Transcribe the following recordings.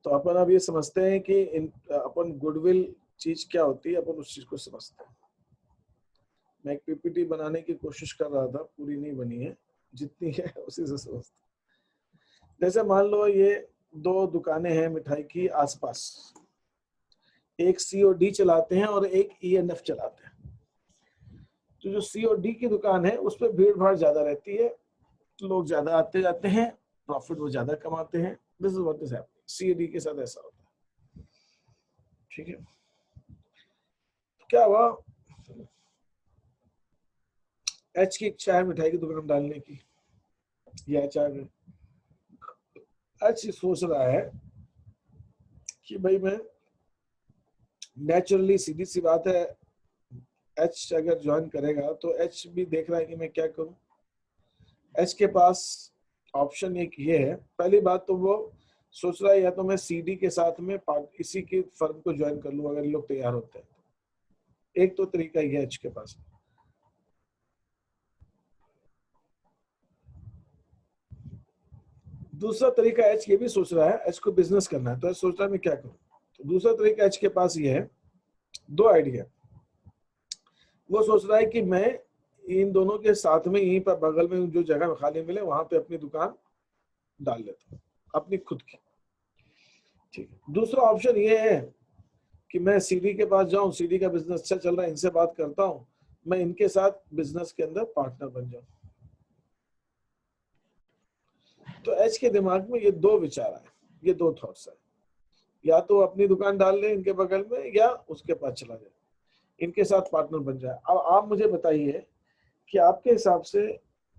तो अपन अब ये समझते हैं कि अपन गुडविल चीज क्या होती है, अपन उस चीज को समझते हैं। मैं एक पीपीटी बनाने की कोशिश कर रहा था, पूरी नहीं बनी है, जितनी है उसी से समझते हैं। जैसे मान लो ये दो दुकानें हैं मिठाई की आसपास, एक सीओडी चलाते हैं और एक ईएनएफ चलाते हैं। तो जो सीओडी की दुकान है उस पर भीड़ भाड़ ज्यादा रहती है, लोग ज्यादा आते जाते हैं, प्रॉफिट वो ज्यादा कमाते हैं। This is what is happening, COD के साथ ऐसा होता है। ठीक है, क्या हुआ, एच की इच्छा है मिठाई की दुकान डालने की, या एच सोच रहा है कि भाई मैं नेचुरली, सीधी सी बात है, एच अगर ज्वाइन करेगा तो एच भी देख रहा है कि मैं क्या करूं। एच के पास ऑप्शन एक ये है, पहली बात तो वो सोच रहा है या तो मैं सीडी के साथ में इसी की फर्म को ज्वाइन कर लूं अगर लोग तैयार होते हैं। एक तो तरीका ये एच के पास। दूसरा तरीका एच ये भी सोच रहा है, एच को बिजनेस करना है, तो एच सोच रहा है मैं क्या करूं। तो दूसरा तरीका एच के पास ये है, दो आइडिया। वो सोच रहा है कि मैं इन दोनों के साथ में यहीं पर बगल में जो जगह खाली मिले वहां पे अपनी दुकान डाल लेता हूँ, अपनी खुद की। ठीक है, दूसरा ऑप्शन ये है कि मैं सीडी के पास जाऊं, सीडी का बिजनेस अच्छा चल रहा है, इनसे बात करता हूं, मैं इनके साथ बिजनेस के अंदर पार्टनर बन जाऊं। तो एच के दिमाग में ये दो विचार आए, ये दो थॉट्स आए, या तो अपनी दुकान डाल ले इनके बगल में, या उसके पास चला जाए, इनके साथ पार्टनर बन जाए। अब आप मुझे बताइए कि आपके हिसाब से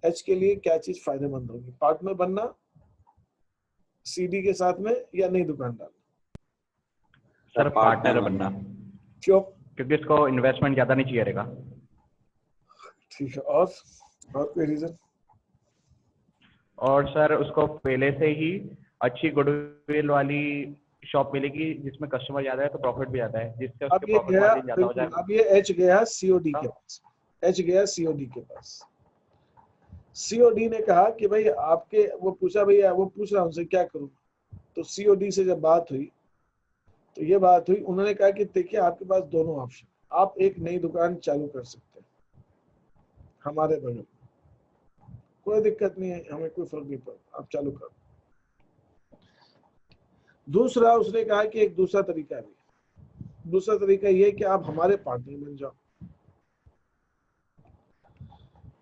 एच के लिए क्या चीज फायदेमंद होगी, पार्टनर बनना सीडी के साथ में, या नई दुकान डालना? सर पार्टनर बनना। क्यों? क्योंकि इसको इन्वेस्टमेंट ज्यादा नहीं चाहिए रहेगा। ठीक है, और कोई रीजन? और सर उसको पहले से ही अच्छी गुडविल वाली शॉप मिलेगी जिसमें कस्टमर ज्यादा है, तो प्रॉफिट भी ज्यादा है, जिससे अब उसके ये प्रॉफिट गया, मार्जिन ज्यादा हो बिल्कुल, जाएगा। अब ये एच गया सीओडी के पास, एच गया सीओडी के पास। सीओडी ने कहा कि भाई आपके, वो पूछा भैया, वो पूछ रहा उनसे क्या करूं। तो सीओडी से जब बात हुई तो ये बात हुई, उन्होंने कहा कि देखिए आपके पास दोनों ऑप्शन, आप एक नई दुकान चालू कर सकते हैं हमारे बगल, कोई दिक्कत नहीं है, हमें कोई फर्क नहीं पड़ता, आप चालू करो। दूसरा उसने कहा कि एक दूसरा तरीका भी, दूसरा तरीका ये कि आप हमारे पार्टनर बन जाओ।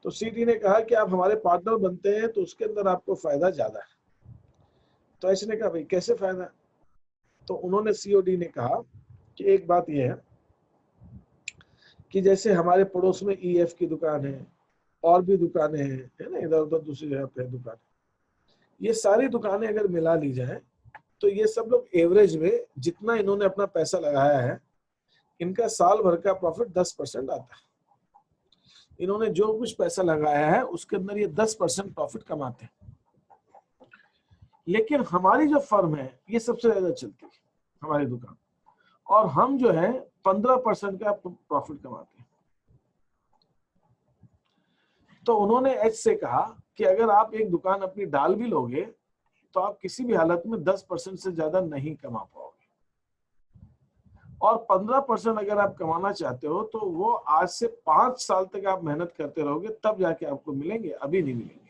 तो सीडी ने कहा कि आप हमारे पार्टनर बनते हैं तो उसके अंदर आपको फायदा ज्यादा है। तो ऐसे ने कहा भाई कैसे फायदा? तो उन्होंने, सीओडी ने कहा कि एक बात यह है कि जैसे हमारे पड़ोस में ईएफ की दुकान है, और भी दुकानें हैं, है ना, इधर उधर दूसरी जगह पे दुकान, ये सारी दुकानें अगर मिला ली जाए तो ये सब लोग एवरेज में जितना इन्होंने अपना पैसा लगाया है, इनका साल भर का प्रॉफिट 10% आता है। इन्होंने जो कुछ पैसा लगाया है उसके अंदर ये 10% प्रॉफिट कमाते हैं। लेकिन हमारी जो फर्म है ये सबसे ज्यादा चलती है, हमारी दुकान, और हम जो है 15% का प्रॉफिट कमाते हैं। तो उन्होंने एच से कहा कि अगर आप एक दुकान अपनी डाल भी लोगे तो आप किसी भी हालत में 10% से ज्यादा नहीं कमा पाओगे, और 15% अगर आप कमाना चाहते हो तो वो आज से 5 साल तक आप मेहनत करते रहोगे, तब जाके आपको मिलेंगे, अभी नहीं मिलेंगे।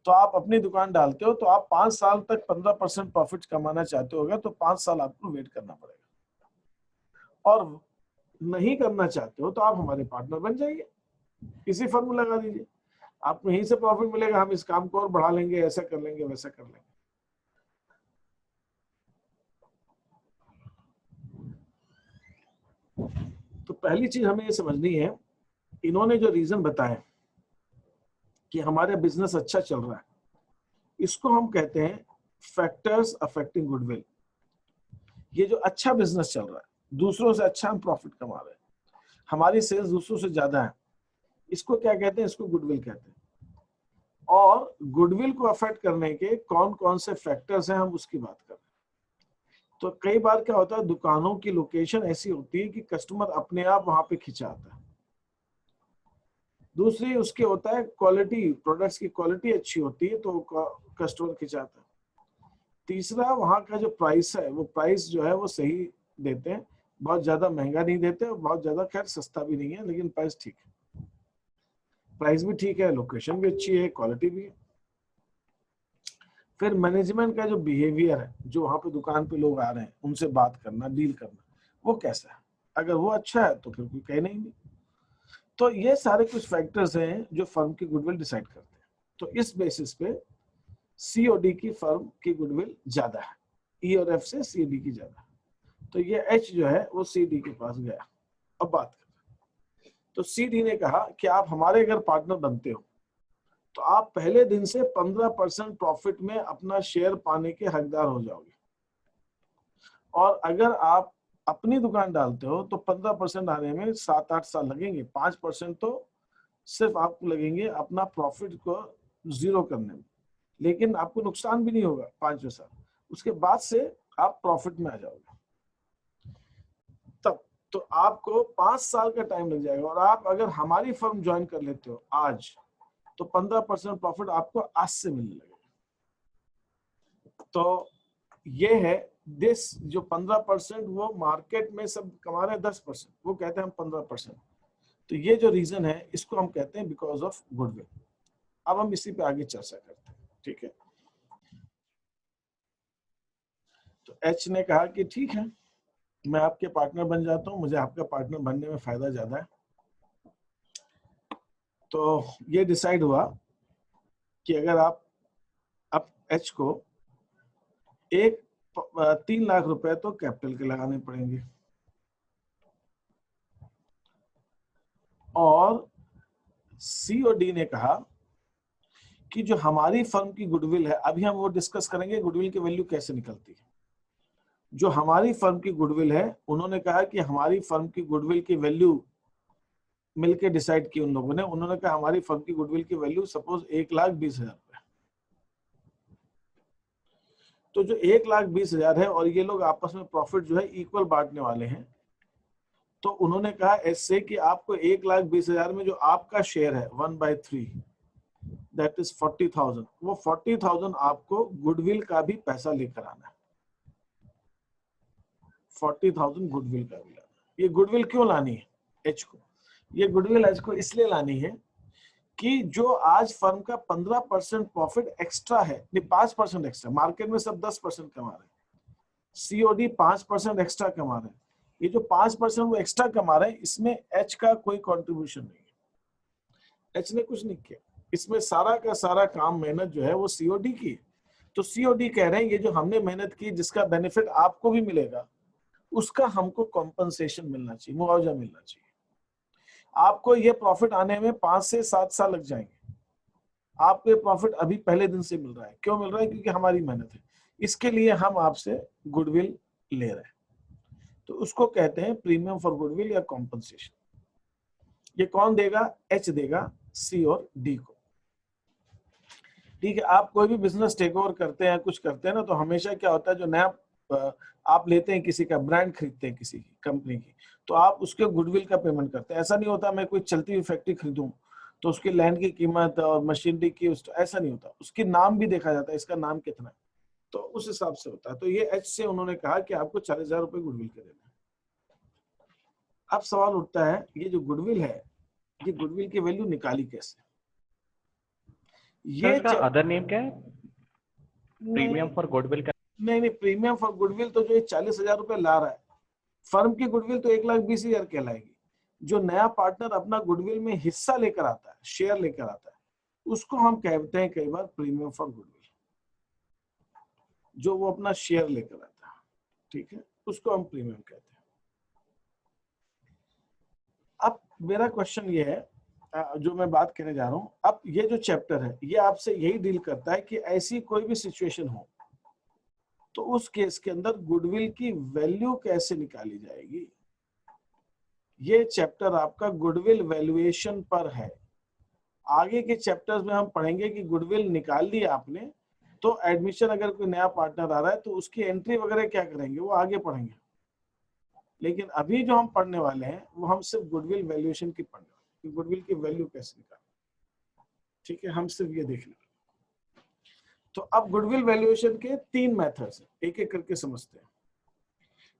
तो आप अपनी दुकान डालते हो तो आप 5 साल तक 15% प्रॉफिट कमाना चाहते होगा, तो 5 साल आपको वेट करना पड़ेगा। और नहीं करना चाहते हो तो आप हमारे पार्टनर बन जाइए, इसी फर्म में लगा दीजिए, आपको यहीं से प्रॉफिट मिलेगा, हम इस काम को और बढ़ा लेंगे, ऐसा कर लेंगे, वैसा कर लेंगे। तो पहली चीज हमें ये समझनी है, इन्होंने जो रीजन बताए कि हमारा बिजनेस अच्छा चल रहा है, इसको हम कहते हैं फैक्टर्स अफेक्टिंग गुडविल। ये जो अच्छा बिजनेस चल रहा है, दूसरों से अच्छा हम प्रॉफिट कमा रहे हैं, हमारी सेल्स दूसरों से ज्यादा है, इसको क्या कहते हैं? इसको गुडविल कहते हैं। और गुडविल को अफेक्ट करने के कौन कौन से फैक्टर्स हैं, हम उसकी बात कर रहे हैं। तो कई बार क्या होता है, दुकानों की लोकेशन ऐसी होती है कि कस्टमर अपने आप वहां पे खिंचा आता है। दूसरी उसके होता है क्वालिटी, प्रोडक्ट्स की क्वालिटी अच्छी होती है तो कस्टमर खिंचाता है। तीसरा, वहां का जो प्राइस है वो प्राइस जो है वो सही देते हैं, बहुत ज्यादा महंगा नहीं देते और बहुत ज्यादा खैर सस्ता भी नहीं है, लेकिन प्राइस ठीक है, प्राइस भी ठीक है, लोकेशन भी अच्छी है, क्वालिटी भी है। फिर मैनेजमेंट का जो बिहेवियर है, जो वहां पे दुकान पे लोग आ रहे हैं उनसे बात करना, डील करना, वो कैसा है, अगर वो अच्छा है तो फिर कोई कहना ही नहीं। तो ये सारे कुछ फैक्टर्स हैं जो फर्म की गुडविल डिसाइड करते हैं। तो इस बेसिस पे सी और डी की फर्म की गुडविल ज्यादा है, ई और एफ से सी डी की ज्यादा है। तो ये एच जो है वो सी डी के पास गया। अब बात करें तो सी डी ने कहा कि आप हमारे अगर पार्टनर बनते हो तो आप पहले दिन से 15% प्रॉफिट में अपना शेयर पाने के हकदार हो जाओगे, और अगर आप अपनी दुकान डालते हो तो 15% आने में 7-8 साल लगेंगे, 5% तो सिर्फ आपको लगेंगे अपना प्रॉफिट को जीरो करने में, लेकिन आपको नुकसान भी नहीं होगा 5वें साल, उसके बाद से आप प्रॉफिट में आ जाओगे। तब तो आपको 5 साल का टाइम लग जाएगा, और आप अगर हमारी फर्म ज्वाइन कर लेते हो आज तो 15% प्रॉफिट आपको आज से मिलने लगेगा। तो ये है दिस, जो 15% वो मार्केट में सब कमा रहे हैं 10%, वो कहते हैं हम 15%। तो ये जो रीजन है इसको हम कहते हैं बिकॉज ऑफ गुडविल। अब हम इसी पे आगे चर्चा करते हैं, ठीक है। तो एच ने कहा कि ठीक है, मैं आपके पार्टनर बन जाता हूं, मुझे आपका पार्टनर बनने में फायदा ज्यादा है। तो ये डिसाइड हुआ कि अगर आप अब एच को 3 लाख रुपए तो कैपिटल के लगाने पड़ेंगे, और सी और डी ने कहा कि जो हमारी फर्म की गुडविल है, अभी हम वो डिस्कस करेंगे गुडविल की वैल्यू कैसे निकलती है। जो हमारी फर्म की गुडविल है, उन्होंने कहा कि हमारी फर्म की गुडविल की वैल्यू मिलके डिसाइड की उन लोगों ने। उन्होंने कहा हमारी फर्म की गुडविल की वैल्यू सपोज 1,20,000 रुपए, तो जो 1,20,000 है और ये लोग आपस में प्रॉफिट जो है इक्वल बांटने वाले हैं, तो उन्होंने कहा ऐसे कि आपको 1,20,000 में जो आपका शेयर है 1/3 दैट इज 40,000, वो 40,000 आपको गुडविल का भी पैसा लेकर आना है। 40,000 गुडविल का भी लाना। ये गुडविल क्यों लानी है एच को? ये गुडविल एच को इसलिए लानी है कि जो आज फर्म का 15% प्रॉफिट एक्स्ट्रा है, नहीं 5% एक्स्ट्रा, मार्केट में सब 10% कमा रहे हैं, सीओडी 5% एक्स्ट्रा कमा रहे हैं। ये जो 5% वो एक्स्ट्रा कमा रहे हैं, इसमें एच का कोई कंट्रीब्यूशन नहीं है, एच ने कुछ नहीं किया, इसमें सारा का सारा काम मेहनत जो है वो सीओडी की है। तो सीओडी कह रहे हैं ये जो हमने मेहनत की जिसका बेनिफिट आपको भी मिलेगा, उसका हमको कॉम्पनसेशन मिलना चाहिए, मुआवजा मिलना चाहिए। आपको ये प्रॉफिट आने में 5 से 7 साल लग जाएंगे, आपको ये प्रॉफिट अभी पहले दिन से मिल रहा है। क्यों मिल रहा है? क्योंकि हमारी मेहनत है, इसके लिए हम आपसे गुडविल ले रहे हैं। तो उसको कहते हैं प्रीमियम फॉर गुडविल या कॉम्पनसेशन। ये कौन देगा? एच देगा सी और डी को। ठीक है, आप कोई भी बिजनेस टेक ओवर करते हैं, कुछ करते हैं ना, तो हमेशा क्या होता है, जो नया आप लेते हैं, किसी का ब्रांड खरीदते हैं, किसी की कंपनी की, तो आप उसके गुडविल का पेमेंट करते हैं। ऐसा नहीं होता मैं कोई चलती हुई फैक्ट्री खरीदूं तो उसकी लैंड की कीमत और मशीनरी की, ऐसा नहीं होता, उसकी नाम भी देखा जाता है, इसका नाम कितना है, तो उस हिसाब से होता है। तो ये एच से उन्होंने कहा कि आपको 40,000 रुपए गुडविल के देना है। अब सवाल उठता है, ये जो गुडविल है, ये गुडविल की वैल्यू निकाली कैसे? ये इसका अदर नेम क्या है? प्रीमियम फॉर गुडविल का? नहीं, प्रीमियम फॉर गुडविल तो जो ये 40,000 रुपए ला रहा है, फर्म की गुडविल तो 1,20,000 कहलाएगी। जो नया पार्टनर अपना गुडविल में हिस्सा लेकर आता है, शेयर लेकर आता है, उसको हम कहते हैं कई बार प्रीमियम फॉर गुडविल, जो वो अपना शेयर लेकर आता है, ठीक है, उसको हम प्रीमियम कहते हैं। अब मेरा क्वेश्चन ये है, जो मैं बात करने जा रहा हूं, अब ये जो चैप्टर है ये आपसे यही डील करता है कि ऐसी कोई भी सिचुएशन हो तो उस केस के अंदर गुडविल की वैल्यू कैसे निकाली जाएगी। ये चैप्टर आपका गुडविल वैल्यूएशन पर है। आगे के चैप्टर्स में हम पढ़ेंगे कि गुडविल निकाल ली आपने तो एडमिशन, अगर कोई नया पार्टनर आ रहा है तो उसकी एंट्री वगैरह क्या करेंगे, वो आगे पढ़ेंगे। लेकिन अभी जो हम पढ़ने वाले हैं वो हम सिर्फ गुडविल वैल्यूएशन की पढ़ने वाले हैं, गुडविल की वैल्यू कैसे निकालें। ठीक है, हम सिर्फ ये देखना। तो अब गुडविल वैल्यूएशन के 3 मेथड्स हैं, एक एक करके समझते हैं।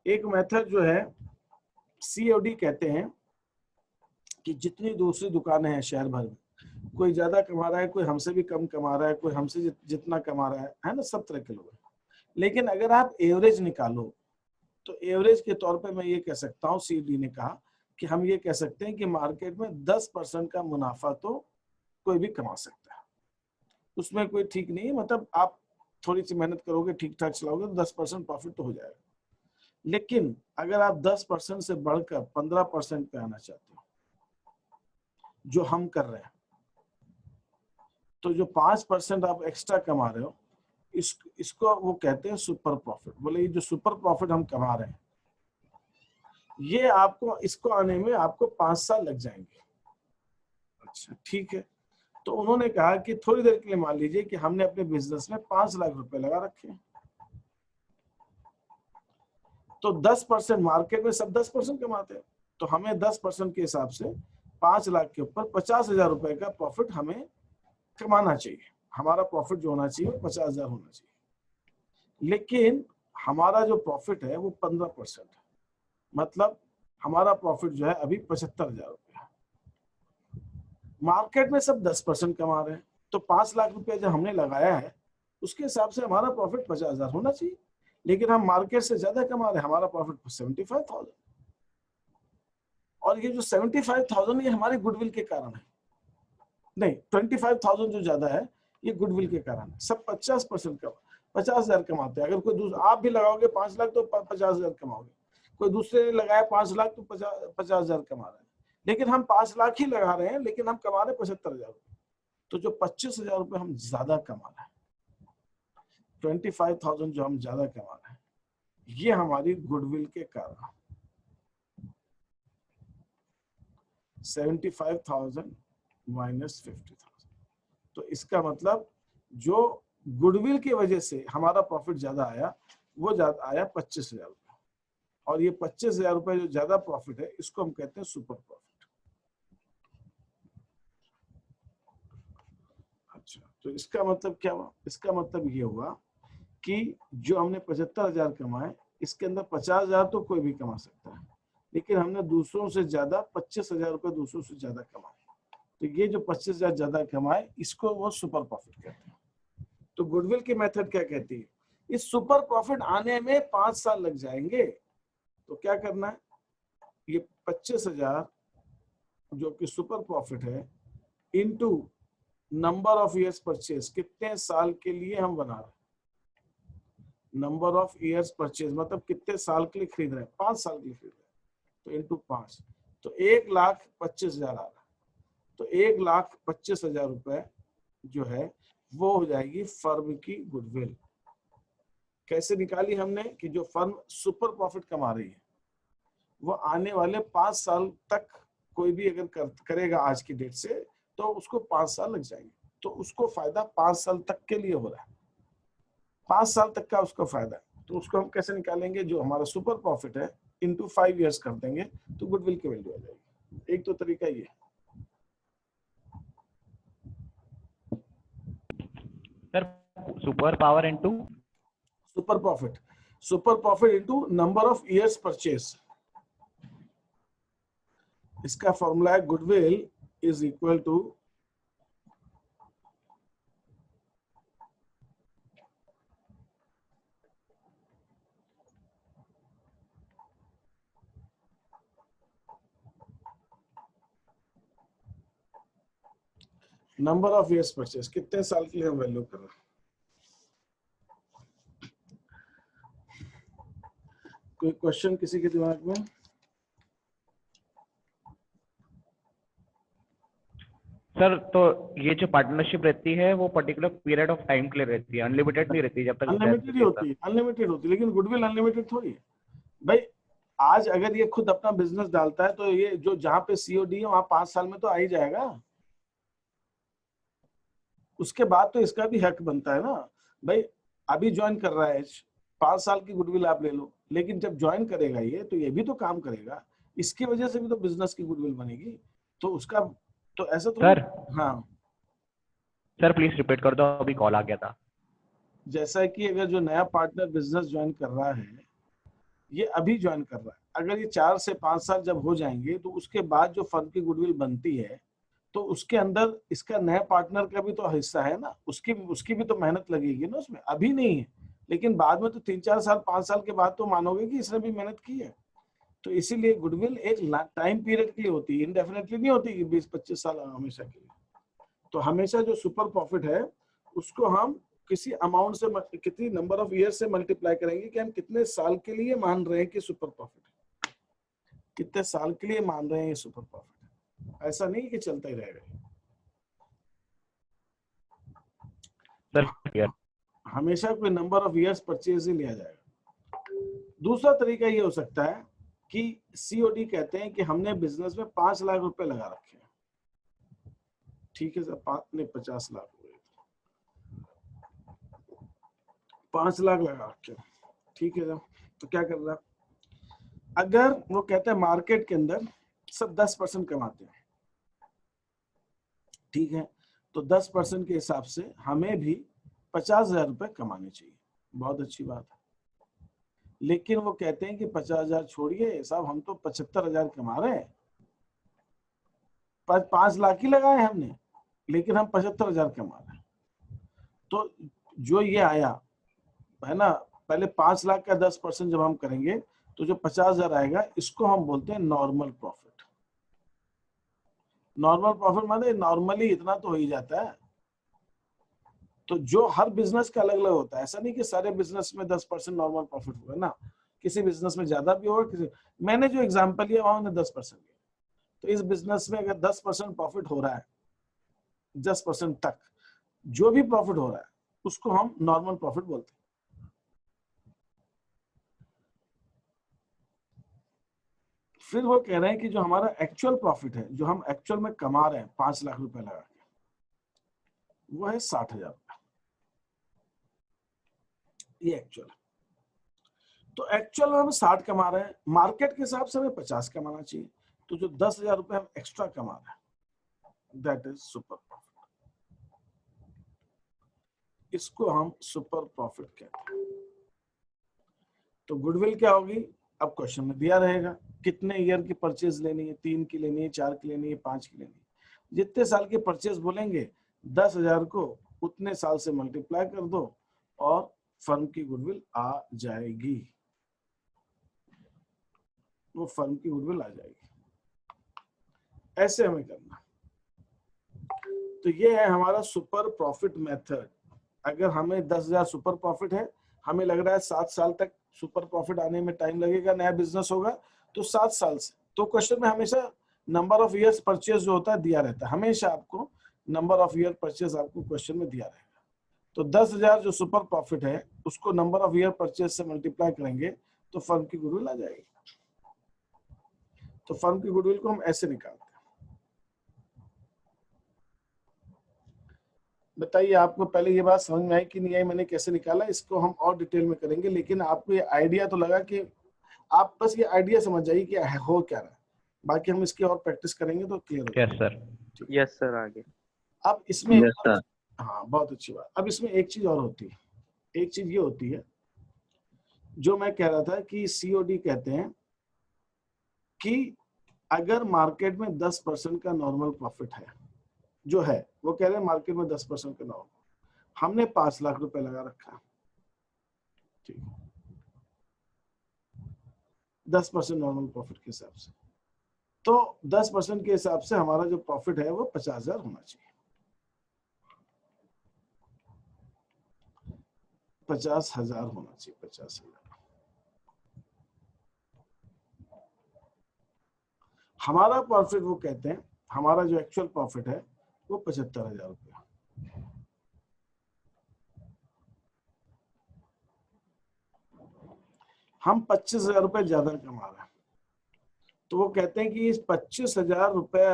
एक मेथड जो है COD कहते हैं कि जितनी दूसरी दुकानें हैं शहर भर में, कोई ज्यादा कमा रहा है, कोई हमसे भी कम कमा रहा है, कोई हमसे जितना कमा रहा है ना, सब तरह के लोग हैं। लेकिन अगर आप एवरेज निकालो तो एवरेज के तौर पे मैं ये कह सकता हूँ, COD ने कहा कि हम ये कह सकते हैं कि मार्केट में 10% का मुनाफा तो कोई भी कमा सकता है, उसमें कोई ठीक नहीं है। मतलब आप थोड़ी सी मेहनत करोगे, ठीक ठाक चलाओगे तो 10% प्रॉफिट तो हो जाएगा। लेकिन अगर आप 10% से बढ़कर 15% पे आना चाहते हो, जो हम कर रहे हैं, तो जो 5% आप एक्स्ट्रा कमा रहे हो, इसको वो कहते हैं सुपर प्रॉफिट। बोले ये जो सुपर प्रॉफिट हम कमा रहे हैं, ये आपको, इसको आने में आपको 5 साल लग जाएंगे। अच्छा ठीक है, तो उन्होंने कहा कि थोड़ी देर के लिए मान लीजिए कि हमने अपने बिजनेस में 5 लाख रुपए लगा रखे हैं, तो 10% मार्केट में सब 10% कमाते हैं, तो हमें 10% के हिसाब से 5 लाख के ऊपर 50,000 रुपए का प्रॉफिट हमें कमाना चाहिए। हमारा प्रॉफिट जो होना चाहिए वो 50,000 होना चाहिए। लेकिन हमारा जो प्रॉफिट है वो 15% है, मतलब हमारा प्रॉफिट जो है अभी 75,000 रुपया। मार्केट में सब 10% कमा रहे हैं, तो 5 लाख रुपया जो हमने लगाया है उसके हिसाब से हमारा प्रॉफिट 50,000 होना चाहिए। लेकिन हम मार्केट से ज्यादा कमा रहे हैं, हमारा प्रॉफिट 75,000। और ये जो 75,000 ये हमारे गुडविल के कारण है। नहीं, 25,000 जो ज्यादा है ये गुडविल के कारण है। सब 50% का 50,000 कमाते हैं। अगर कोई आप भी लगाओगे 5 लाख तो 50,000 कमाओगे, कोई दूसरे ने लगाया 5 लाख तो 50,000 कमा रहे हैं। लेकिन हम 5 लाख ही लगा रहे हैं, लेकिन हम कमा रहे हैं 75,000 रुपये। तो जो 25,000 रुपये हम ज्यादा कमा रहे हैं, 25,000 जो हम ज्यादा कमा रहे हैं, ये हमारी गुडविल के कारण। 75,000 माइनस 50,000, तो इसका मतलब जो गुडविल की वजह से हमारा प्रॉफिट ज्यादा आया, वो ज्यादा आया 25,000 रुपये। और ये 25,000 रुपये जो ज्यादा प्रॉफिट है, इसको हम कहते हैं सुपर प्रॉफिट। अच्छा, तो इसका मतलब क्या हुआ? इसका मतलब ये हुआ कि जो हमने 75,000 कमाए, इसके अंदर 50,000 तो कोई भी कमा सकता है, लेकिन हमने दूसरों से ज्यादा 25,000 रुपये दूसरों से ज्यादा कमाए। तो ये जो 25,000 ज्यादा कमाए, इसको वो सुपर प्रॉफिट कहते हैं। तो गुडविल की मेथड क्या कहती है? इस सुपर प्रॉफिट आने में 5 साल लग जाएंगे, तो क्या करना है, ये 25,000 जो कि सुपर प्रॉफिट है into number of years purchase, कितने साल के लिए हम बना रहे हैं, नंबर ऑफ इयर्स परचेज मतलब कितने साल के लिए खरीद रहे हैं, 5 साल के लिए खरीद रहे हैं, तो इनटू 5, तो 1,25,000 आ रहा है। तो 1,25,000 रुपए जो है वो हो जाएगी फर्म की गुडविल। कैसे निकाली हमने कि जो फर्म सुपर प्रॉफिट कमा रही है, वो आने वाले 5 साल तक कोई भी अगर करेगा आज की डेट से, तो उसको 5 साल लग जाएंगे, तो उसको फायदा 5 साल तक के लिए हो रहा है, 5 साल तक का उसको फायदा है। तो उसको हम कैसे निकालेंगे? जो हमारा सुपर प्रॉफिट है इनटू 5 इयर्स कर देंगे, तो गुडविल की वैल्यू आ जाएगी। एक तो तरीका ये है। Sir super power into super profit into number of years purchase. इसका फॉर्मूला है goodwill is equal to number of years purchase, कितने साल के लिए हम वैल्यू कर रहे हैं। कोई क्वेश्चन किसी के दिमाग में? सर तो ये जो पार्टनरशिप रहती है वो पर्टिकुलर पीरियड ऑफ टाइम के लिए रहती है, अनलिमिटेड नहीं रहती, जब तक अनलिमिटेड ही होती है, अनलिमिटेड होती है, लेकिन गुडविल अनलिमिटेड थोड़ी है भाई। आज अगर ये खुद अपना बिजनेस डालता है, तो ये जो जहां पे COD है वहां 5 साल में तो आ ही जाएगा। उसके बाद तो इसका भी हक बनता है ना भाई। अभी ज्वाइन कर रहा है, 5 साल की गुडविल आप ले लो, लेकिन जब ज्वाइन करेगा ये, तो ये भी तो काम करेगा, इसकी वजह से भी तो बिजनेस की गुडविल बनेगी। तो उसका तो ऐसा तो सर। हाँ सर प्लीज रिपीट कर दो, अभी कॉल आ गया था। जैसा कि अगर जो नया पार्टनर बिजनेस ज्वाइन कर रहा है, ये अभी ज्वाइन कर रहा है, अगर ये 4 से 5 साल जब हो जाएंगे तो उसके बाद जो फर्म की गुडविल बनती है, तो उसके अंदर इसका नया पार्टनर का भी तो हिस्सा है ना, उसकी भी तो मेहनत लगेगी ना उसमें। अभी नहीं है, लेकिन बाद में तो 3-4 साल 5 साल के बाद तो मानोगे कि इसने भी मेहनत की है। तो इसीलिए गुडविल एक टाइम पीरियड के लिए होती है, इंडेफिनेटली नहीं होती कि 20-25 साल हमेशा के लिए। तो हमेशा जो सुपर प्रॉफिट है उसको हम किसी अमाउंट से, कितनी नंबर ऑफ ईयर से मल्टीप्लाई करेंगे कि हम कितने साल के लिए मान रहे हैं कि सुपर प्रॉफिट है, कितने साल के लिए मान रहे हैं ये सुपर प्रॉफिट है। ऐसा नहीं कि चलता ही रहेगा। सर हमेशा कोई नंबर ऑफ ईयर्स परचेज ही लिया जाएगा। दूसरा तरीका ये हो सकता है कि सीओडी कहते हैं कि हमने बिजनेस में 5 लाख रुपए लगा रखे हैं, ठीक है सर, 50 लाख हो गए, 5 लाख लगा रखे हैं, ठीक है सर। तो क्या कर रहा है, अगर वो कहते हैं मार्केट के अंदर सब 10% कमाते हैं, ठीक है, तो 10% के हिसाब से हमें भी 50,000 रुपए कमाने चाहिए। बहुत अच्छी बात है, लेकिन वो कहते हैं कि 50,000 छोड़िए साहब, हम तो 75,000 कमा रहे हैं, 5 लाख ही लगाए हमने, लेकिन हम 75,000 कमा रहे हैं। तो जो ये आया है ना, पहले 5 लाख का 10% जब हम करेंगे तो जो 50,000 आएगा, इसको हम बोलते हैं नॉर्मल प्रॉफिट। नॉर्मल प्रॉफिट माने नॉर्मली इतना तो हो ही जाता है। तो जो हर बिजनेस का अलग अलग होता है, ऐसा नहीं कि सारे बिजनेस में 10% नॉर्मल प्रॉफिट होगा ना, किसी बिजनेस में ज्यादा भी होगा, किसी, मैंने जो एग्जांपल लिया वहां मैंने 10% लिया। तो इस बिजनेस में अगर 10% प्रॉफिट हो रहा है, 10% तक जो भी प्रॉफिट हो रहा है उसको हम नॉर्मल प्रॉफिट बोलते हैं। फिर वो कह रहे हैं कि जो हमारा एक्चुअल प्रॉफिट है, जो हम एक्चुअल में कमा रहे हैं 5 लाख रुपए लगा के, वो है 60,000 रुपए, ये एक्चुअल है। तो एक्चुअल में हम 60 कमा रहे हैं, मार्केट के हिसाब से हमें 50 कमाना चाहिए, तो जो 10,000 रुपए हम एक्स्ट्रा कमा रहे हैं, दैट इज सुपर प्रॉफिट। इसको हम सुपर प्रॉफिट कहते हैं। तो गुडविल क्या होगी, अब क्वेश्चन में दिया रहेगा कितने ईयर की परचेज लेनी है, 3 की लेनी है, 4 की लेनी है, 5 की लेनी है। जितने साल की परचेज बोलेंगे 10,000 को उतने साल से मल्टीप्लाई कर दो और फर्म की गुडविल आ जाएगी, वो फर्म की गुडविल आ जाएगी। ऐसे हमें करना। तो ये है हमारा सुपर प्रॉफिट मेथड। अगर हमें 10,000 सुपर प्रॉफिट है, हमें लग रहा है 7 साल तक सुपर प्रॉफिट आने में टाइम लगेगा, नया बिजनेस होगा, तो 7 साल से, तो क्वेश्चन में हमेशा नंबर ऑफ ईयर्स परचेज जो होता है दिया रहता है, हमेशा आपको नंबर ऑफ ईयर परचेज आपको क्वेश्चन में दिया रहेगा। तो 10,000 जो सुपर प्रॉफिट है उसको नंबर ऑफ ईयर परचेज से मल्टीप्लाई करेंगे तो फर्म की गुडविल आ जाएगी। तो फर्म की गुडविल को हम ऐसे निकालते हैं। बताइए आपको पहले ये बात समझ में आई कि नहीं आई, मैंने कैसे निकाला, इसको हम और डिटेल में करेंगे, लेकिन आपको ये आइडिया तो लगा कि आप बस ये आइडिया समझ जाइए कि हो क्या रहा है, बाकी हम इसकी और प्रैक्टिस करेंगे तो क्लियर हो यस सर। यस सर, आगे। अब इसमें यस सर। हाँ बहुत अच्छी बात। अब इसमें एक चीज और होती है, एक चीज ये होती है जो मैं कह रहा था कि सीओडी कहते हैं कि अगर मार्केट में 10% का नॉर्मल प्रॉफिट है, जो है वो कह रहे हैं मार्केट में 10% का नॉर्मल, हमने 5 लाख रुपए लगा रखा है, ठीक, 10% नॉर्मल प्रॉफिट के हिसाब से, तो 10% के हिसाब से हमारा जो प्रॉफिट है वो 50,000 होना चाहिए, 50,000 होना चाहिए, 50,000। हमारा प्रॉफिट वो कहते हैं, हमारा जो एक्चुअल प्रॉफिट है वो 75,000 रुपया। हम 25,000 रुपए ज्यादा कमा रहे हैं, तो वो कहते हैं कि इस 25,000 रुपए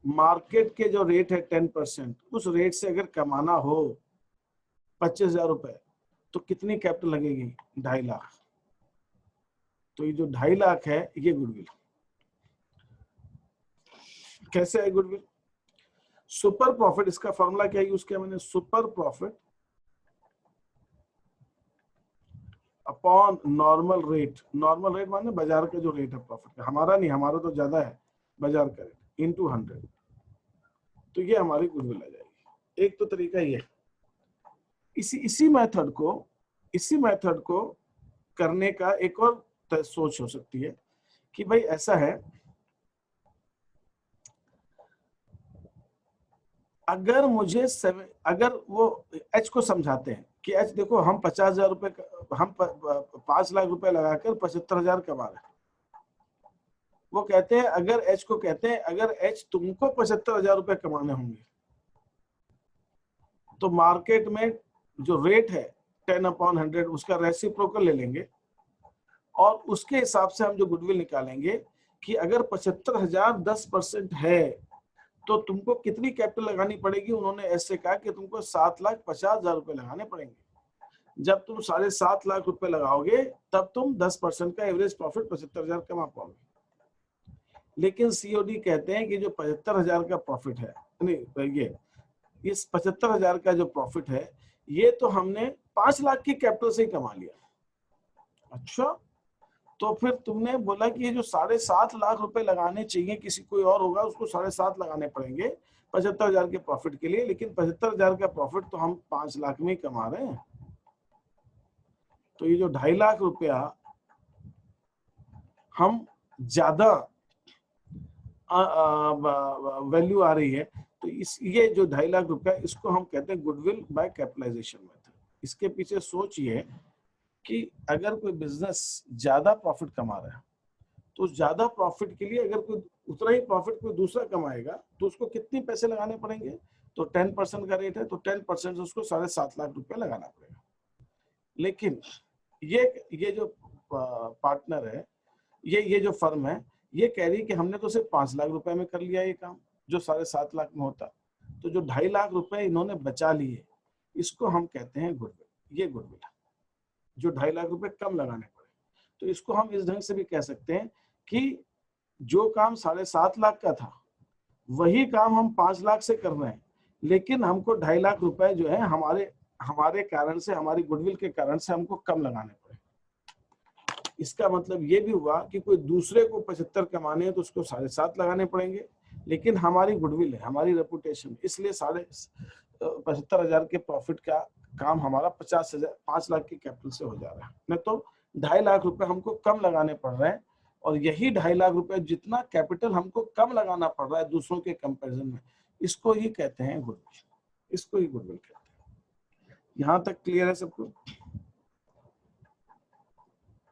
मार्केट के जो रेट है 10%, उस रेट से अगर कमाना हो 25,000 रुपए तो कितनी कैपिटल लगेगी, 2.5 लाख। तो ये जो 2.5 लाख है ये गुडविल। कैसे है गुडविल, सुपर प्रॉफिट, इसका फॉर्मूला क्या यूज किया मैंने, super profit upon normal rate, normal rate माने बाजार का जो रेट है प्रॉफिट का, हमारा नहीं, हमारा तो ज्यादा है बाजार का रेट, इनटू 100, तो ये हमारी गुडविल आ जाएगी। एक तो तरीका ये, इसी मेथड को करने का एक और सोच हो सकती है कि भाई ऐसा है, अगर मुझे अगर वो एच को समझाते हैं कि एच देखो हम 50,000 रुपए, हम 5 लाख रुपए लगाकर 75,000 कमा रहे हैं, वो कहते हैं अगर एच को कहते हैं अगर एच तुमको 75,000 रुपए कमाने होंगे तो मार्केट में जो रेट है 10/100 उसका रेसिप्रोकल ले लेंगे और उसके हिसाब से हम जो गुडविल निकालेंगे कि अगर 75,000 10% है तो तुमको कितनी कैपिटल लगानी पड़ेगी। उन्होंने ऐसे कहा कि तुमको 7,50,000 रुपए लगाने पड़ेंगे। जब तुम 7.5 लाख रुपए लगाओगे तब तुम 10% का एवरेज प्रॉफिट 75,000 कमा पाओगे। लेकिन सीओडी कहते हैं कि जो 75,000 का प्रॉफिट है, नहीं ये इस 75,000 का जो प्रॉफिट है ये तो हमने 5 लाख की कैपिटल से ही कमा लिया। अच्छा, तो फिर तुमने बोला कि ये जो 7.5 लाख रुपए लगाने चाहिए, किसी कोई और होगा उसको 7.5 लगाने पड़ेंगे 75,000 के प्रॉफिट के लिए, लेकिन 75,000 का प्रॉफिट तो हम 5 लाख में ही कमा रहे हैं। तो ये जो 2.5 लाख रुपया हम ज्यादा वैल्यू आ रही है, तो ये जो 2.5 लाख रुपया इसको हम कहते हैं गुडविल बाय कैपिटलाइजेशन मेथड। इसके पीछे सोच ये है कि अगर कोई बिजनेस ज्यादा प्रॉफिट कमा रहा है तो ज्यादा प्रॉफिट के लिए अगर कोई उतना ही प्रॉफिट कोई दूसरा कमाएगा तो उसको कितने पैसे लगाने पड़ेंगे, तो 10% का रेट है तो 10% से उसको 7.5 लाख रुपए लगाना पड़ेगा। लेकिन ये जो पार्टनर है, ये जो फर्म है, ये कह रही है कि हमने तो सिर्फ 5 लाख रुपए में कर लिया ये काम जो 7.5 लाख में होता, तो जो 2.5 लाख रुपए इन्होंने बचा लिए इसको हम कहते हैं गुडविल। ये गुडविल है जो 2.5 लाख रुपए कम लगाने पड़े। तो इसको हम इस ढंग से भी कह सकते हैं कि जो काम 7.5 लाख का था वही काम हम 5 लाख से कर रहे हैं, लेकिन हमको 2.5 लाख रुपए जो है हमारे कारण से, हमारी गुडविल के कारण से हमको कम लगाने पड़े। इसका मतलब ये भी हुआ कि कोई दूसरे को 75 कमाने हैं तो उसको 7.5 लगाने पड़ेंगे, लेकिन हमारी गुडविल है, हमारी रेपुटेशन, इसलिए 75,000 के प्रॉफिट का काम हमारा 5 लाख की कैपिटल से हो जा रहा है। नहीं तो 2.5 लाख रुपए हमको कम लगाने पड़ रहे हैं, और यही 2.5 लाख रुपए जितना कैपिटल हमको कम लगाना पड़ रहा है दूसरों के कंपैरिजन में, इसको ही कहते हैं गुडविल। इसको ही गुडविल कहते हैं। यहाँ तक क्लियर है सबको?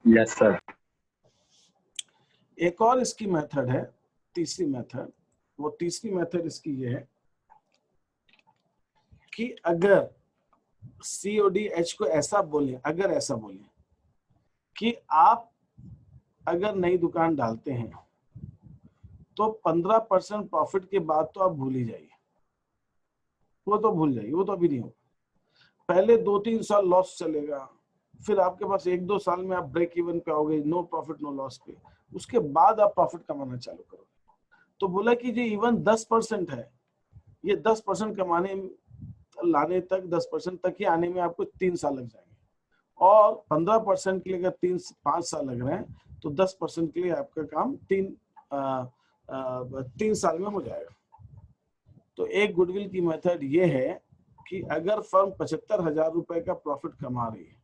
Yes sir. एक और इसकी मेथड है, तीसरी मेथड। वो तीसरी मेथड इसकी ये है कि अगर CODH को ऐसा बोले, अगर ऐसा बोले कि आप अगर नई दुकान डालते हैं तो 15% प्रॉफिट के बाद तो आप भूल ही जाइए, वो तो भूल जाइए, वो तो अभी नहीं होगा। पहले 2-3 साल लॉस चलेगा, फिर आपके पास 1-2 साल में आप ब्रेक इवन पे आओगे, नो प्रॉफिट नो लॉस पे, उसके बाद आप प्रॉफिट कमाना चालू करोगे। तो बोला कि ये इवन 10% है, ये 10% कमाने लाने तक, 10% तक ही आने में आपको 3 साल लग जाएंगे, और 15% के लिए अगर 3-5 साल लग रहे हैं तो 10% के लिए आपका काम 3 साल में हो जाएगा। तो एक गुडविल की मेथड ये है कि अगर फर्म 75,000 रुपए का प्रॉफिट कमा रही है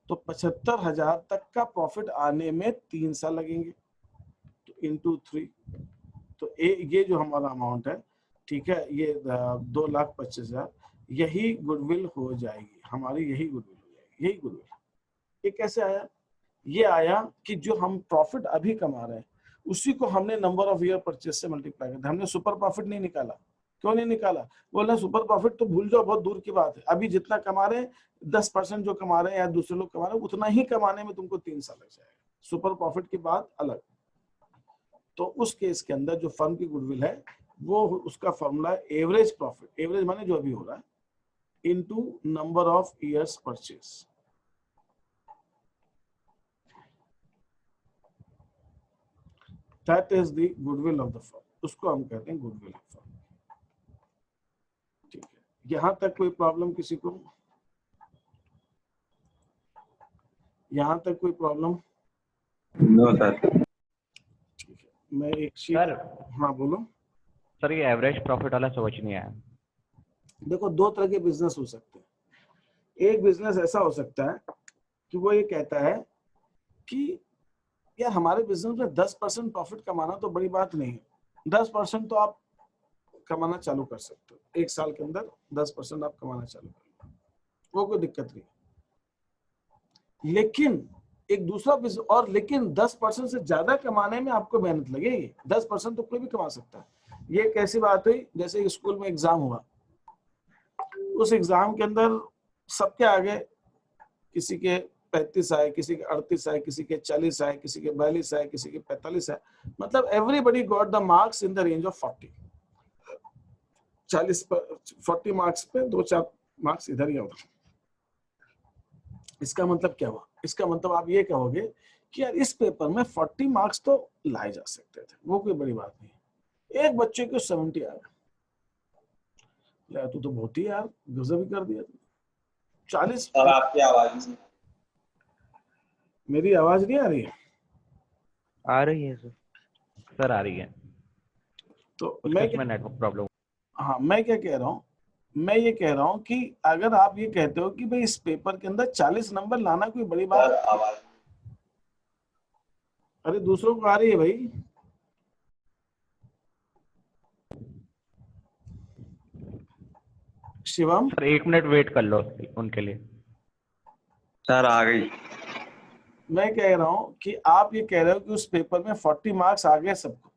तो 75,000 तक का प्रॉफिट आने में 3 साल लगेंगे, तो इंटू 3, तो ये जो हमारा अमाउंट है, ठीक है, ये 2,25,000, यही गुडविल हो जाएगी हमारी, यही गुडविल हो जाएगी, यही गुडविल। ये कैसे आया? ये आया कि जो हम प्रॉफिट अभी कमा रहे हैं उसी को हमने नंबर ऑफ ईयर परचेज से मल्टीप्लाई कर दिया। हमने सुपर प्रॉफिट नहीं निकाला। क्यों नहीं निकाला? बोला सुपर प्रॉफिट तो भूल जाओ, बहुत दूर की बात है, अभी जितना कमा रहे हैं 10% जो कमा रहे हैं या दूसरे लोग कमा रहे हैं उतना ही कमाने में तुमको 3 साल लग जाएगा, सुपर प्रॉफिट की बात अलग। तो उस केस के अंदर जो फर्म की गुडविल है वो उसका फॉर्मूला है एवरेज प्रॉफिट, एवरेज माने जो अभी हो रहा है, into number of years purchase. That is the goodwill of the firm, उसको हम कहते हैं गुडविल ऑफ फर्म। ठीक है, यहां तक कोई प्रॉब्लम किसी को? यहाँ तक कोई प्रॉब्लम? No sir. ठीक है, मैं एक शीट। सर हाँ बोलो। सर ये एवरेज प्रॉफिट वाला समझ नहीं आया। देखो, दो तरह के बिजनेस हो सकते हैं। एक बिजनेस ऐसा हो सकता है कि वो ये कहता है कि यार हमारे बिजनेस में 10% प्रॉफिट कमाना तो बड़ी बात नहीं है, 10% तो आप कमाना चालू कर सकते हो, एक साल के अंदर 10% आप कमाना चालू कर लो, वो कोई दिक्कत नहीं। लेकिन एक दूसरा बिजनेस, और लेकिन 10% से ज्यादा कमाने में आपको मेहनत लगेगी। 10% तो कोई भी कमा सकता है। ये कैसी बात हुई, जैसे स्कूल में एग्जाम हुआ, उस एग्जाम के अंदर सबके आगे किसी के 35 आए, किसी के 38 आए, किसी के 40 आए, किसी के 42 आए, किसी के 45 आए, मतलब everybody got the marks in the range of 40। 40 marks पे 2-4 मार्क्स इधर ही होगा। इसका मतलब क्या हुआ? इसका मतलब आप ये कहोगे कि यार इस पेपर में 40 मार्क्स तो लाए जा सकते थे, वो कोई बड़ी बात नहीं। एक बच्चे को 70 आ गया, यार तू तो बहुत ही यार गजब ही कर दिया। 40। सर आपकी आवाज नहीं। मेरी आवाज नहीं आ रही है? आ रही है सर। सर आ रही है। तो मैं नेटवर्क प्रॉब्लम। हाँ, मैं क्या कह रहा हूँ, मैं ये कह रहा हूँ कि अगर आप ये कहते हो कि भाई इस पेपर के अंदर 40 नंबर लाना कोई बड़ी बात। सर आवाज। अरे दूसरों को आ रही है भाई। शिवम, सर 1 मिनट वेट कर लो उनके लिए। सर आ गई। मैं कह रहा हूँ कि आप ये कह रहे हो कि उस पेपर में 40 मार्क्स आ गए सबको,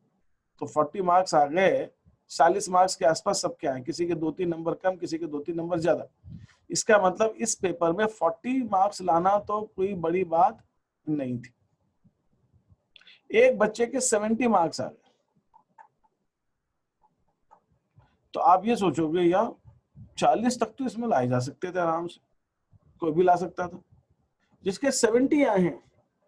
तो 40 मार्क्स आ गए, 40 मार्क्स के आसपास सबके आए, किसी के 2-3 नंबर कम, किसी के 2-3 नंबर ज्यादा। इसका मतलब इस पेपर में 40 मार्क्स लाना तो कोई बड़ी बात नहीं थी। एक बच्चे के 70 मार्क्स आ गए, तो आप ये सोचोगे यार 40 तक तो इसमें लाए जा सकते थे आराम से, कोई भी ला सकता था। जिसके 70 आए हैं,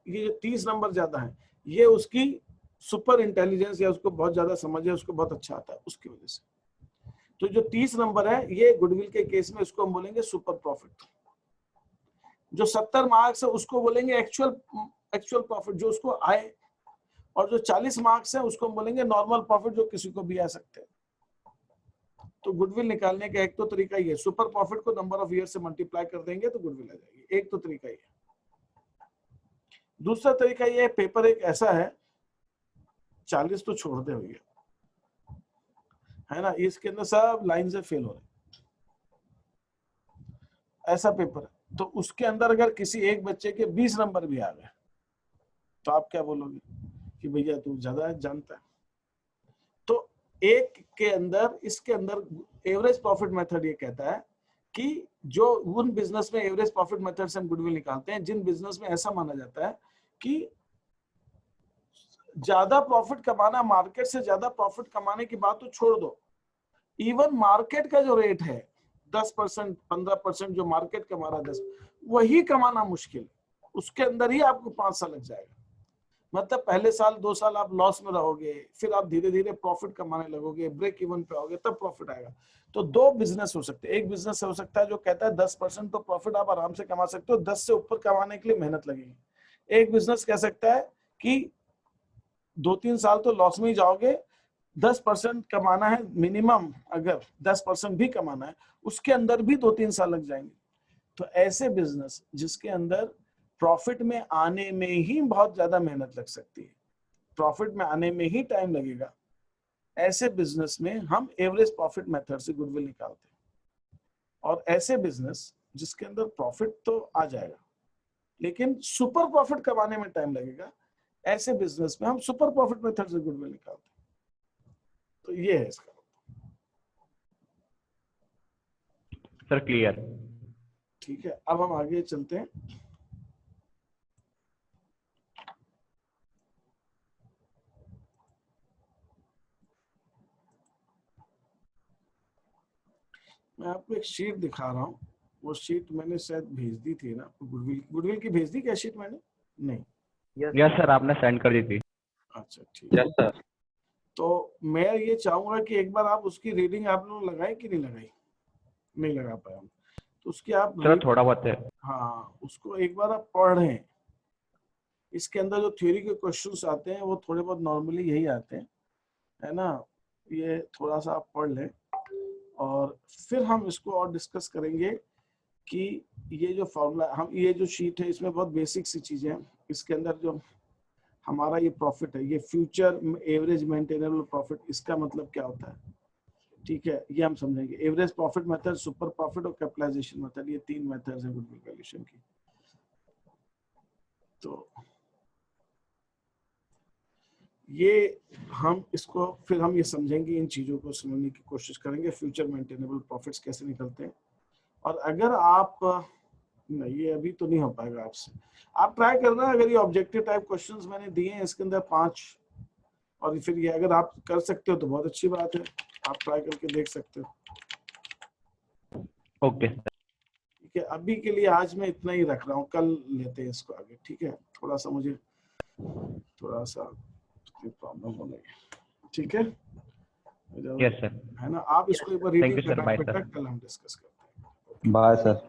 ये जो 30 नंबर ज्यादा है, ये उसकी सुपर इंटेलिजेंस या उसको बहुत ज्यादा समझ है, उसको बहुत अच्छा आता है उसकी वजह से। तो जो 30 नंबर है, ये गुडविल के केस में इसको हम बोलेंगे सुपर प्रॉफिट। जो 70 मार्क्स है उसको बोलेंगे एक्चुअल प्रॉफिट जो उसको आए, और जो 40 मार्क्स है उसको हम बोलेंगे नॉर्मल प्रॉफिट जो किसी को भी आ सकते हैं। तो गुडविल निकालने का एक तो तरीका ही है, सुपर प्रॉफिट को नंबर ऑफ ईयर से मल्टीप्लाई कर देंगे तो गुडविल आ जाएगी। एक तो तरीका ही है। दूसरा तरीका ये है, पेपर एक ऐसा है, 40 तो छोड़ दे भैया, है ना, इसके अंदर सब लाइन से फेल हो रहे, ऐसा पेपर है। तो उसके अंदर अगर किसी एक बच्चे के 20 नंबर भी आ गए, तो आप क्या बोलोगे कि भैया तू ज्यादा जानता है। तो एक के अंदर, इसके अंदर एवरेज प्रॉफिट मेथड ये कहता है कि जो उन बिजनेस में एवरेज प्रॉफिट मेथड से हम गुडविल निकालते हैं, जिन बिजनेस में ऐसा माना जाता है कि ज्यादा प्रॉफिट कमाना, मार्केट से ज्यादा प्रॉफिट कमाने की बात तो छोड़ दो, इवन मार्केट का जो रेट है 10%, 15% जो मार्केट कमा रहा है 10, वही कमाना मुश्किल, उसके अंदर ही आपको 5 साल लग जाएगा। मतलब पहले साल 2 साल आप लॉस में रहोगे, फिर आप धीरे धीरे प्रॉफिट कमाने लगोगे, ब्रेक इवन पे आओगे, तब प्रॉफिट आएगा। तो दो बिजनेस हो सकते हैं। एक बिजनेस हो सकता है जो कहता है 10% तो प्रॉफिट आप आराम से कमा सकते हो, 10 से ऊपर कमाने के लिए मेहनत लगेगी। एक बिजनेस कह सकता है कि 2-3 साल तो लॉस में ही जाओगे, 10% कमाना है मिनिमम, अगर 10% भी कमाना है उसके अंदर भी 2-3 साल लग जाएंगे। तो ऐसे बिजनेस जिसके अंदर प्रॉफिट में आने में ही बहुत ज्यादा मेहनत लग सकती है, प्रॉफिट में आने में ही टाइम लगेगा, ऐसे बिजनेस में हम एवरेज प्रॉफिट मेथड से गुडविल निकालते हैं। और ऐसे बिजनेस जिसके अंदर प्रॉफिट तो आ जाएगा लेकिन सुपर प्रॉफिट कमाने में टाइम लगेगा, ऐसे बिजनेस में हम सुपर प्रॉफिट मेथड से गुडविल निकालते हैं। तो ये है इसका। Sir clear. ठीक है, अब हम आगे चलते हैं। मैं आपको एक शीट दिखा रहा हूँ, वो शीट मैंने शायद भेज दी थी ना, गुडविल की भेज दी क्या शीट मैंने? नहीं। यस सर, आपने सेंड कर दी थी। अच्छा ठीक है। Yes sir. तो मैं ये चाहूंगा कि एक बार आप उसकी रीडिंग आप लोग लगाए कि नहीं लगाई? नहीं लगा पाया हम, तो उसकी आप सर थोड़ा बहुत है। हाँ, उसको एक बार आप पढ़ रहे हैं, इसके अंदर जो थ्योरी के क्वेश्चंस आते हैं वो थोड़े बहुत नॉर्मली यही आते हैं, है ना। ये थोड़ा सा आप पढ़ लें और फिर हम इसको और डिस्कस करेंगे कि ये जो फॉर्मूला, हम ये जो शीट है इसमें बहुत बेसिक सी चीजें हैं। इसके अंदर जो हमारा ये प्रॉफिट है, ये फ्यूचर एवरेज मेंटेनेबल प्रॉफिट, इसका मतलब क्या होता है, ठीक है, ये हम समझेंगे। Average profit method, super profit और कैपिटलाइजेशन मेथड, ये 3 मेथड्स हैं गुडविल वैल्यूएशन की। तो ये हम इसको फिर हम ये समझेंगे, इन चीजों को समझने की कोशिश करेंगे, फ्यूचर मेंटेनेबल प्रॉफिट्स कैसे निकलते हैं। और अगर आप, नहीं ये अभी तो नहीं हो पाएगा आपसे, आप ट्राई करना। अगर ये ऑब्जेक्टिव टाइप क्वेश्चंस मैंने दिए हैं इसके अंदर 5, और फिर ये अगर आप कर सकते हो तो बहुत अच्छी बात है, आप ट्राई करके देख सकते हो। ओके ठीक है, अभी के लिए आज मैं इतना ही रख रहा हूँ, कल लेते हैं इसको आगे, ठीक है। थोड़ा सा मुझे प्रॉब्लम हो गई, ठीक है। यस सर, है ना, आप इसको एक बार thank reading you sir, bye बेटा, सर। कल हम डिस्कस करते हैं। Bye sir.